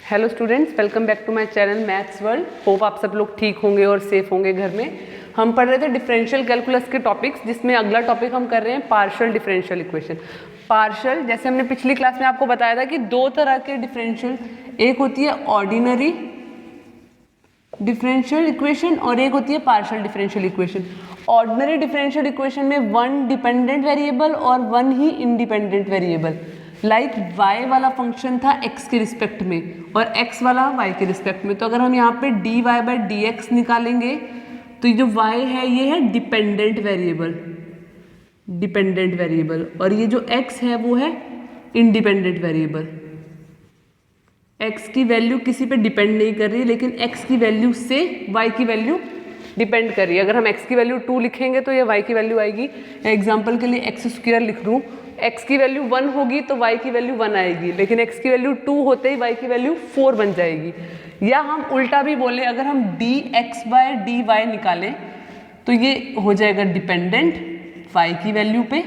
Hello students, welcome back to my channel maths world. Hope आप सब लोग ठीक होंगे और सेफ होंगे घर में। हम पढ़ रहे थे डिफरेंशियल कैलकुलस के टॉपिक्स, जिसमें अगला टॉपिक हम कर रहे हैं पार्शियल डिफरेंशियल इक्वेशन। पार्शियल, जैसे हमने पिछली क्लास में आपको बताया था कि दो तरह के डिफरेंशियल, एक होती है ऑर्डिनरी डिफरेंशियल इक्वेशन और एक होती है partial differential equation. Ordinary differential equation में वन डिपेंडेंट वेरिएबल और वन ही इंडिपेंडेंट वेरिएबल, लाइक y वाला फंक्शन था x के रिस्पेक्ट में और x वाला y के रिस्पेक्ट में। तो अगर हम यहाँ पे dy बाई dx निकालेंगे तो ये जो y है ये है डिपेंडेंट वेरिएबल और ये जो x है वो है इंडिपेंडेंट वेरिएबल। x की वैल्यू किसी पे डिपेंड नहीं कर रही, लेकिन x की वैल्यू से y की वैल्यू डिपेंड कर रही है। अगर हम x की वैल्यू 2 लिखेंगे तो ये y की वैल्यू आएगी। एग्जाम्पल के लिए x स्क्वायर लिख दूँ, x की वैल्यू 1 होगी तो y की वैल्यू 1 आएगी, लेकिन x की वैल्यू 2 होते ही y की वैल्यू 4 बन जाएगी। या हम उल्टा भी बोले, अगर हम dx बाय dy निकालें तो ये हो जाएगा डिपेंडेंट y की वैल्यू पे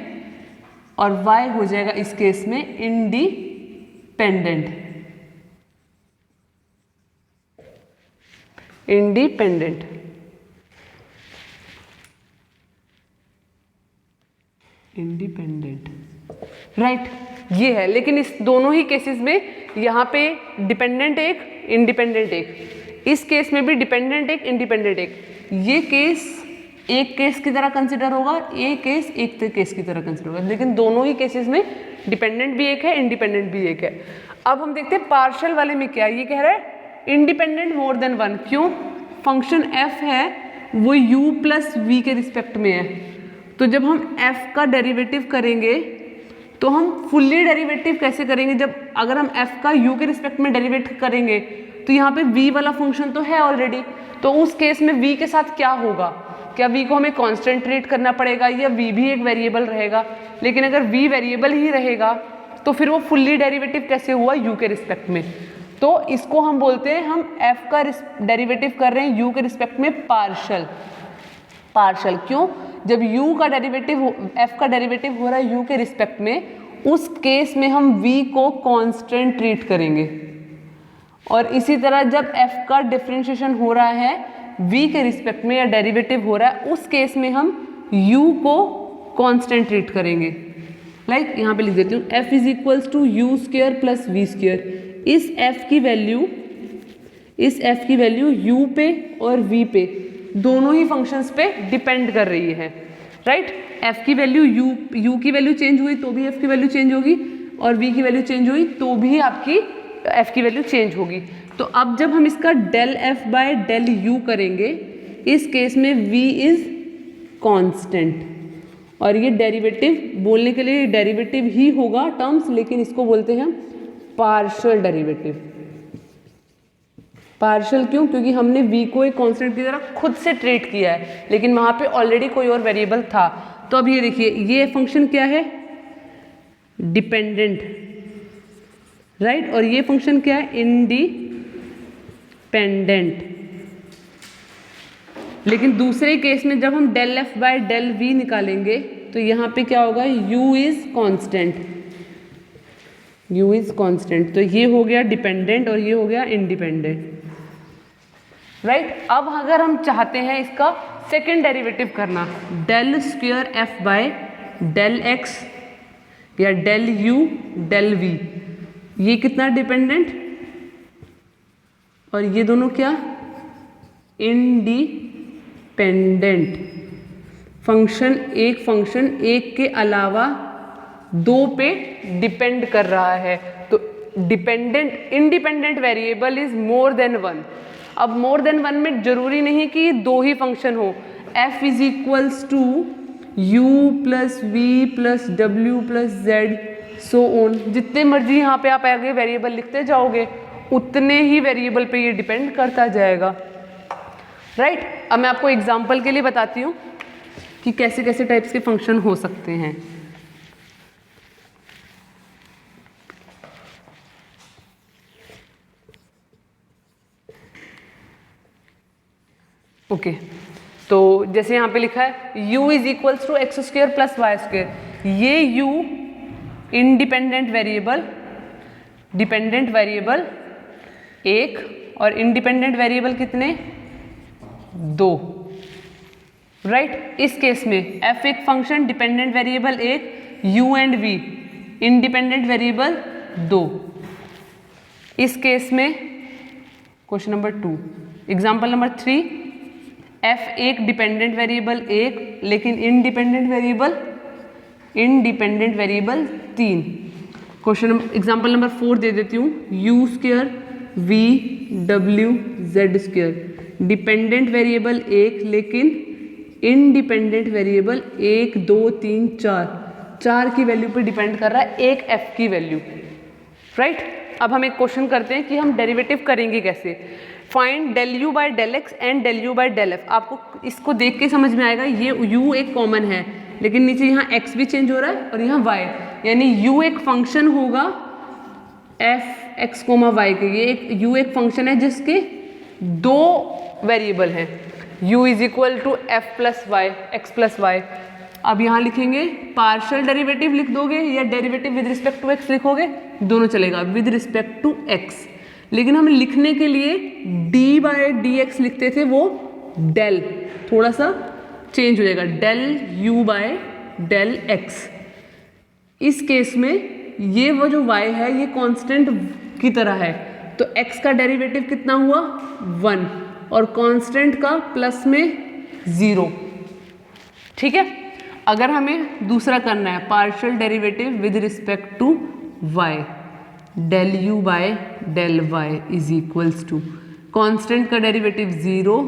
और y हो जाएगा इस केस में इंडिपेंडेंट। राइट, ये है। लेकिन इस दोनों ही केसेस में यहाँ पे डिपेंडेंट एक, इंडिपेंडेंट एक। इस केस में भी डिपेंडेंट एक, इंडिपेंडेंट एक। ये केस एक केस की तरह कंसिडर होगा, ये केस एक केस की तरह कंसिडर होगा, लेकिन दोनों ही केसेस में डिपेंडेंट भी एक है, इंडिपेंडेंट भी एक है। अब हम देखते हैं पार्शियल वाले में क्या ये कह रहा है, इंडिपेंडेंट मोर देन वन। क्यों? फंक्शन f है वो u प्लस v के रिस्पेक्ट में है, तो जब हम f का डेरिवेटिव करेंगे तो हम फुल्ली डेरिवेटिव कैसे करेंगे? जब अगर हम f का u के रिस्पेक्ट में डेरिवेट करेंगे तो यहाँ पे v वाला फंक्शन तो है ऑलरेडी, तो उस केस में v के साथ क्या होगा? क्या v को हमें कांस्टेंट ट्रीट करना पड़ेगा या v भी एक वेरिएबल रहेगा? लेकिन अगर v वेरिएबल ही रहेगा तो फिर वो फुल्ली डेरिवेटिव कैसे हुआ u के रिस्पेक्ट में? तो इसको हम बोलते हैं, हम f का डेरिवेटिव कर रहे हैं u के रिस्पेक्ट में पार्शियल। क्यों? जब u का डेरिवेटिव, f का डेरिवेटिव हो रहा है u के रिस्पेक्ट में, उस केस में हम v को कांस्टेंट ट्रीट करेंगे। और इसी तरह जब f का डिफरेंशिएशन हो रहा है v के रिस्पेक्ट में या डेरिवेटिव हो रहा है, उस केस में हम u को कांस्टेंट ट्रीट करेंगे। लाइक यहाँ पे लिख देती हूँ, f is equals to u square plus v square. इस f की वैल्यू u पे और v पे, दोनों ही फंक्शंस पे डिपेंड कर रही है। राइट, f की वैल्यू u की वैल्यू चेंज हुई तो भी f की वैल्यू चेंज होगी, और v की वैल्यू चेंज हुई तो भी आपकी f की वैल्यू चेंज होगी। तो अब जब हम इसका del f by del u करेंगे, इस केस में v इज कांस्टेंट, और ये डेरिवेटिव, बोलने के लिए डेरिवेटिव ही होगा टर्म्स, लेकिन इसको बोलते हैं पार्शियल डेरिवेटिव। पार्शियल क्यों? क्योंकि हमने v को एक कांस्टेंट की तरह खुद से ट्रीट किया है, लेकिन वहाँ पे ऑलरेडी कोई और वेरिएबल था। तो अब ये देखिए, ये फंक्शन क्या है? डिपेंडेंट, राइट, और ये फंक्शन क्या है? इंडिपेंडेंट। लेकिन दूसरे केस में जब हम del f by del v निकालेंगे तो यहाँ पे क्या होगा? u is constant. तो ये हो गया डिपेंडेंट और ये हो गया इंडिपेंडेंट। राइट, अब अगर हम चाहते हैं इसका सेकेंड डेरिवेटिव करना, del square f by del x या डेल u डेल v, ये कितना डिपेंडेंट और ये दोनों क्या? इंडिपेंडेंट। फंक्शन एक के अलावा दो पे डिपेंड कर रहा है, तो independent variable is more than one. अब मोर देन वन में जरूरी नहीं कि दो ही फंक्शन हो। f is equals to u plus v plus डब्ल्यू प्लस जेड सो ऑन, जितने मर्जी यहाँ पे आप आगे वेरिएबल लिखते जाओगे उतने ही वेरिएबल पे ये डिपेंड करता जाएगा। राइट, अब मैं आपको एग्जाम्पल के लिए बताती हूँ कि कैसे कैसे टाइप्स के फंक्शन हो सकते हैं। ओके, तो जैसे यहाँ पे लिखा है u is equals to x square plus y square, ये u इंडिपेंडेंट वेरिएबल एक, और इंडिपेंडेंट वेरिएबल कितने, 2, राइट। इस केस में f एक फंक्शन, डिपेंडेंट वेरिएबल एक, u and v independent variable 2। इस केस में question number 2, example number 3, f एक डिपेंडेंट वेरिएबल एक लेकिन independent variable 3। Question example number 4 दे देती हूँ, u square v w z square, dependent variable एक लेकिन इंडिपेंडेंट वेरिएबल 1 2 3 4 की वैल्यू पे डिपेंड कर रहा है एक f की वैल्यू, राइट। अब हम एक क्वेश्चन करते हैं कि हम डेरिवेटिव करेंगे कैसे। Find del u by del x and del u by del f. आपको इसको देख के समझ में आएगा, ये u एक कॉमन है लेकिन नीचे यहाँ x भी चेंज हो रहा है और यहाँ y, यानी u एक फंक्शन होगा f x कोमा y के। ये एक u एक फंक्शन है जिसके 2 वेरिएबल हैं, u is equal to f plus y x plus y. अब यहाँ लिखेंगे पार्शियल डेरिवेटिव लिख दोगे या derivative with respect to x लिखोगे, दोनों चलेगा, विद रिस्पेक्ट टू x। लेकिन हम लिखने के लिए d बाय डी एक्स लिखते थे, वो डेल थोड़ा सा चेंज हो जाएगा, del u by del x। इस केस में ये वो जो y है ये कांस्टेंट की तरह है, तो x का डेरिवेटिव कितना हुआ 1 और कांस्टेंट का प्लस में 0, ठीक है। अगर हमें दूसरा करना है partial derivative with respect to y, del u by del y is equals to constant का डेरिवेटिव 0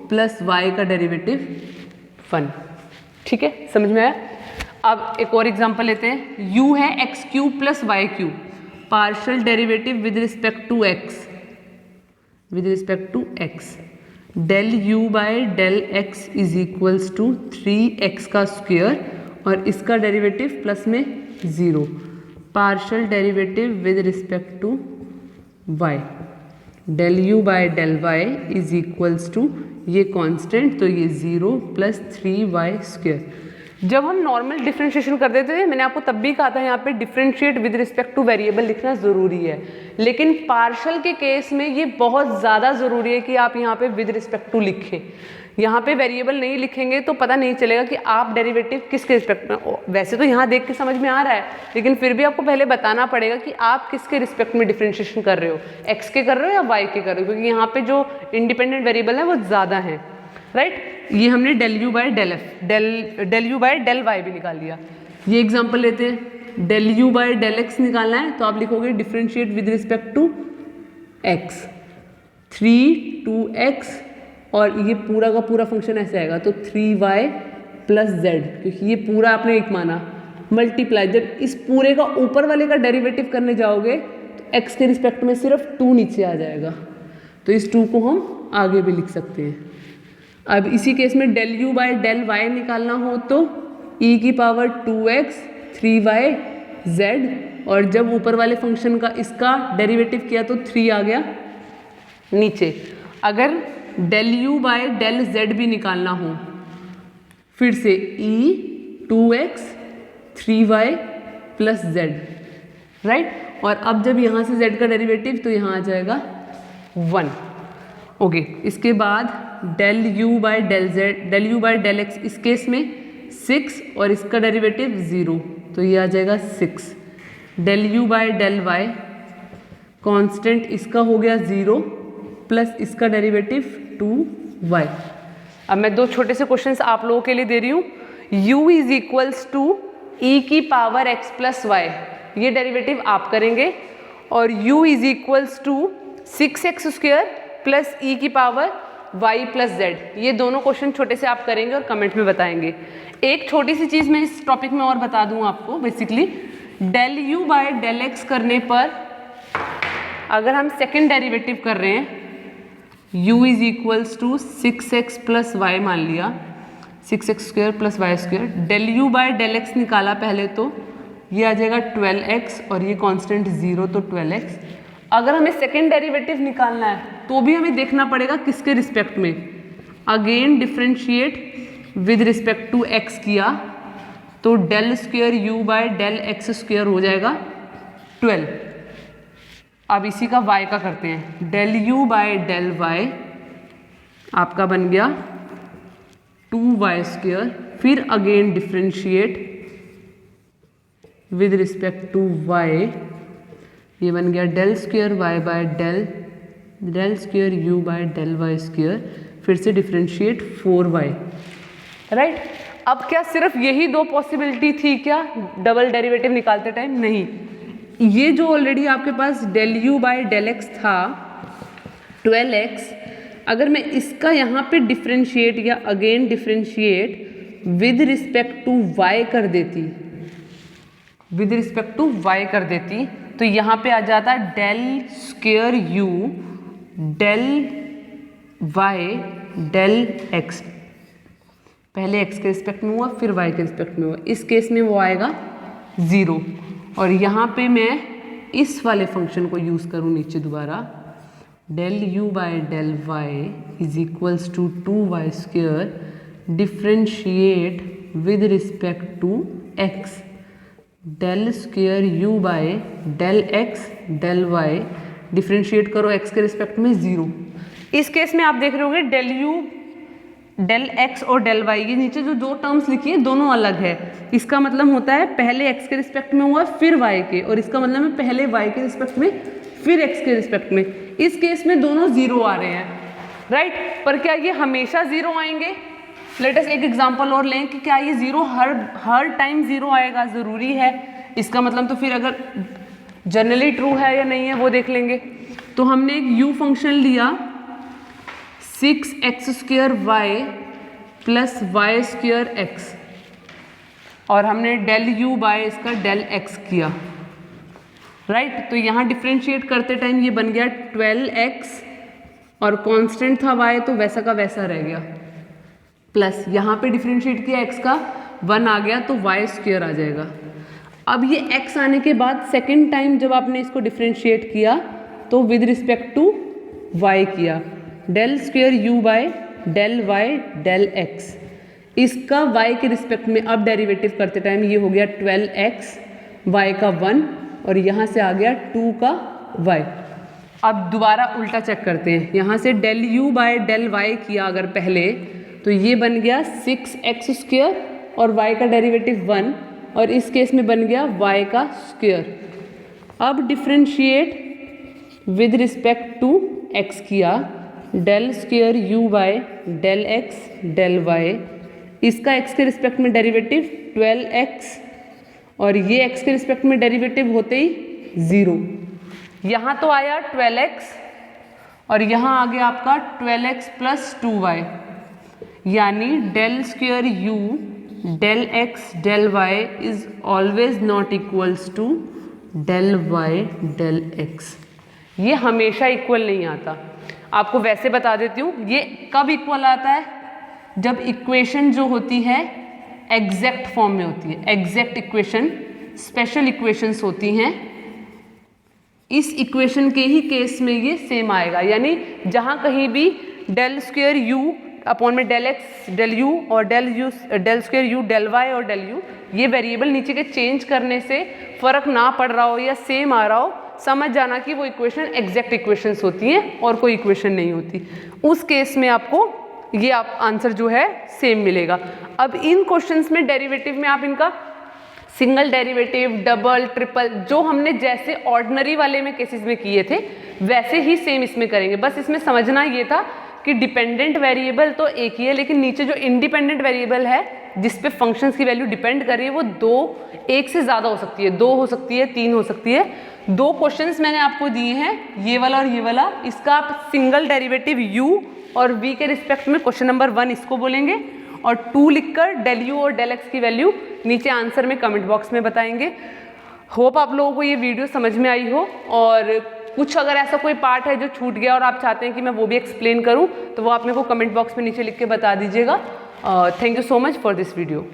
प्लस y का डेरिवेटिव 1, ठीक है, समझ में आया। अब एक और एग्जांपल लेते हैं, u है x cube plus y cube, partial derivative with respect to x, del u by del x is equals to 3x का स्क्वायर और इसका डेरिवेटिव प्लस में 0, partial derivative with respect to y, del u by del y is equals to ये constant तो ये 0 plus 3y square. जब हम normal differentiation कर देते थे, मैंने आपको तब भी कहा था यहाँ पे differentiate with respect two variable लिखना ज़रूरी है, लेकिन पार्शियल के केस में ये बहुत ज़्यादा ज़रूरी है कि आप यहाँ पे विद रिस्पेक्ट टू लिखें। यहाँ पे वेरिएबल नहीं लिखेंगे तो पता नहीं चलेगा कि आप डेरिवेटिव किसके रिस्पेक्ट में, वैसे तो यहाँ देख के समझ में आ रहा है लेकिन फिर भी आपको पहले बताना पड़ेगा कि आप किसके रिस्पेक्ट में डिफरेंशिएशन कर रहे हो, x के कर रहे हो या y के कर रहे हो, क्योंकि यहाँ पे जो इंडिपेंडेंट वेरिएबल है वो ज़्यादा है, राइट। ये हमने del u by del f, del u by del y भी निकाल लिया। ये एग्जांपल लेते हैं, del u by del x निकालना है तो आप लिखोगे differentiate with respect to x, 3 2x और ये पूरा का पूरा फंक्शन ऐसे आएगा तो 3y प्लस z, क्योंकि ये पूरा आपने एक माना, मल्टीप्लाई। जब इस पूरे का ऊपर वाले का डेरिवेटिव करने जाओगे तो x के रिस्पेक्ट में सिर्फ 2 नीचे आ जाएगा, तो इस 2 को हम आगे भी लिख सकते हैं। अब इसी केस में del u by del y निकालना हो तो e की पावर 2x 3y z, और जब ऊपर वाले फंक्शन का इसका डेरिवेटिव किया तो 3 आ गया नीचे। अगर del u by del z भी निकालना हो, फिर से e 2x 3y plus z, right. और अब जब यहाँ से z का डेरिवेटिव तो यहाँ आ जाएगा 1, ओके। इसके बाद del u by del x, इस केस में 6 और इसका डेरिवेटिव 0 तो ये आ जाएगा 6, del u by del y constant इसका हो गया 0 प्लस इसका डेरिवेटिव 2y। अब मैं 2 छोटे से क्वेश्चंस आप लोगों के लिए दे रही हूँ, u is equals to e की पावर x प्लस y, ये डेरिवेटिव आप करेंगे, और u is equals to 6x square plus e की पावर y प्लस z, ये दोनों क्वेश्चन छोटे से आप करेंगे और कमेंट में बताएंगे। एक छोटी सी चीज़ मैं इस टॉपिक में और बता दूं आपको, basically del u by del x करने पर अगर हम सेकेंड डेरिवेटिव कर रहे हैं, u is equals to 6x plus y मान लिया, 6x square plus y square, del u by del x निकाला पहले तो ये आ जाएगा 12x और ये कांस्टेंट 0 तो 12x। अगर हमें सेकेंड डेरिवेटिव निकालना है तो भी हमें देखना पड़ेगा किसके रिस्पेक्ट में, again differentiate with respect to x किया तो del square u by del x square हो जाएगा 12, अब इसी का y का करते हैं, del u by del y आपका बन गया 2y², फिर again differentiate with respect to y, ये बन गया del square y by del square u by del y², फिर से डिफ्रेंशिएट 4y, राइट। अब क्या सिर्फ यही दो पॉसिबिलिटी थी क्या डबल डेरिवेटिव निकालते टाइम? नहीं, ये जो ऑलरेडी आपके पास del u by del x था 12x, अगर मैं इसका यहाँ पे डिफ्रेंशिएट या again differentiate with respect to y कर देती, विद रिस्पेक्ट टू y कर देती, तो यहाँ पे आ जाता del square u del y del x, पहले x के रिस्पेक्ट में हुआ फिर y के रिस्पेक्ट में हुआ, इस केस में वो आएगा 0। और यहाँ पे मैं इस वाले फंक्शन को यूज़ करूँ नीचे दोबारा, del u by del y is equals to 2y² differentiate with respect to x, del square u by del x del y differentiate करो x के रिस्पेक्ट में 0। इस केस में आप देख रहे होंगे डेल u डेल x और डेल y, ये नीचे जो दो टर्म्स लिखी है दोनों अलग है। इसका मतलब होता है पहले x के रिस्पेक्ट में हुआ फिर y के, और इसका मतलब है पहले y के रिस्पेक्ट में फिर x के रिस्पेक्ट में। इस केस में दोनों 0 आ रहे हैं, राइट। पर क्या ये हमेशा 0 आएंगे? लेट अस एक एग्जांपल और लें कि क्या ये 0 हर टाइम 0 आएगा? ज़रूरी है? इसका मतलब तो फिर अगर जनरली ट्रू है या नहीं है वो देख लेंगे। तो हमने एक u फंक्शन लिया 6x² y plus y² x, और हमने डेल u बाय इसका डेल x किया, राइट। तो यहाँ डिफ्रेंशिएट करते टाइम ये बन गया 12x, और कांस्टेंट था y तो वैसा का वैसा रह गया, प्लस यहाँ पे डिफ्रेंशिएट किया x का 1 आ गया तो y² आ जाएगा। अब ये x आने के बाद सेकेंड टाइम जब आपने इसको डिफ्रेंशिएट किया तो विद रिस्पेक्ट टू y किया, del square u by del y del x, इसका y के रिस्पेक्ट में अब डेरिवेटिव करते टाइम ये हो गया 12x, y का 1, और यहाँ से आ गया 2 का y। अब दोबारा उल्टा चेक करते हैं, यहाँ से del u by del y किया अगर पहले, तो ये बन गया 6x² और y का डेरिवेटिव 1, और इस केस में बन गया y का स्क्वेयर। अब differentiate with respect to x किया, del square u by del x del y, इसका x के रिस्पेक्ट में डेरिवेटिव 12x, और ये x के रिस्पेक्ट में डेरिवेटिव होते ही 0। यहाँ तो आया 12x और यहाँ आ गया आपका 12x प्लस 2y, यानी del square u del x del y is always not equals to del y del x। ये हमेशा इक्वल नहीं आता। आपको वैसे बता देती हूँ ये कब इक्वल आता है, जब इक्वेशन जो होती है एग्जैक्ट फॉर्म में होती है। एग्जैक्ट इक्वेशन स्पेशल इक्वेशंस होती हैं, इस इक्वेशन के ही केस में ये सेम आएगा, यानी जहाँ कहीं भी डेल स्क्वेयर u अपॉन में डेल x डेल u और del square u del y और डेल u, ये वेरिएबल नीचे के चेंज करने से फ़र्क ना पड़ रहा हो या सेम आ रहा हो, समझ जाना कि वो इक्वेशन एग्जैक्ट इक्वेशंस होती हैं और कोई इक्वेशन नहीं होती। उस केस में आपको ये आंसर जो है सेम मिलेगा। अब इन क्वेश्चंस में डेरिवेटिव में आप इनका सिंगल डेरिवेटिव, डबल, ट्रिपल, जो हमने जैसे ऑर्डिनरी वाले में केसेस में किए थे वैसे ही सेम इसमें करेंगे। बस इसमें समझना ये था कि डिपेंडेंट वेरिएबल तो एक ही है, लेकिन नीचे जो इंडिपेंडेंट वेरिएबल है जिस पे फंक्शंस की वैल्यू डिपेंड कर रही है वो एक से ज़्यादा हो सकती है, 2 हो सकती है, 3 हो सकती है। 2 क्वेश्चंस मैंने आपको दिए हैं, ये वाला और ये वाला, इसका आप सिंगल डेरिवेटिव u और v के रिस्पेक्ट में क्वेश्चन नंबर 1 इसको बोलेंगे, और 2 लिखकर डेल u और डेल x की वैल्यू नीचे आंसर में कमेंट बॉक्स में बताएंगे। होप आप लोगों को ये वीडियो समझ में आई हो, और कुछ अगर ऐसा कोई पार्ट है जो छूट गया और आप चाहते हैं कि मैं वो भी एक्सप्लेन करूं तो वो आप मेरे को कमेंट बॉक्स में नीचे लिख के बता दीजिएगा। Thank you so much for this video.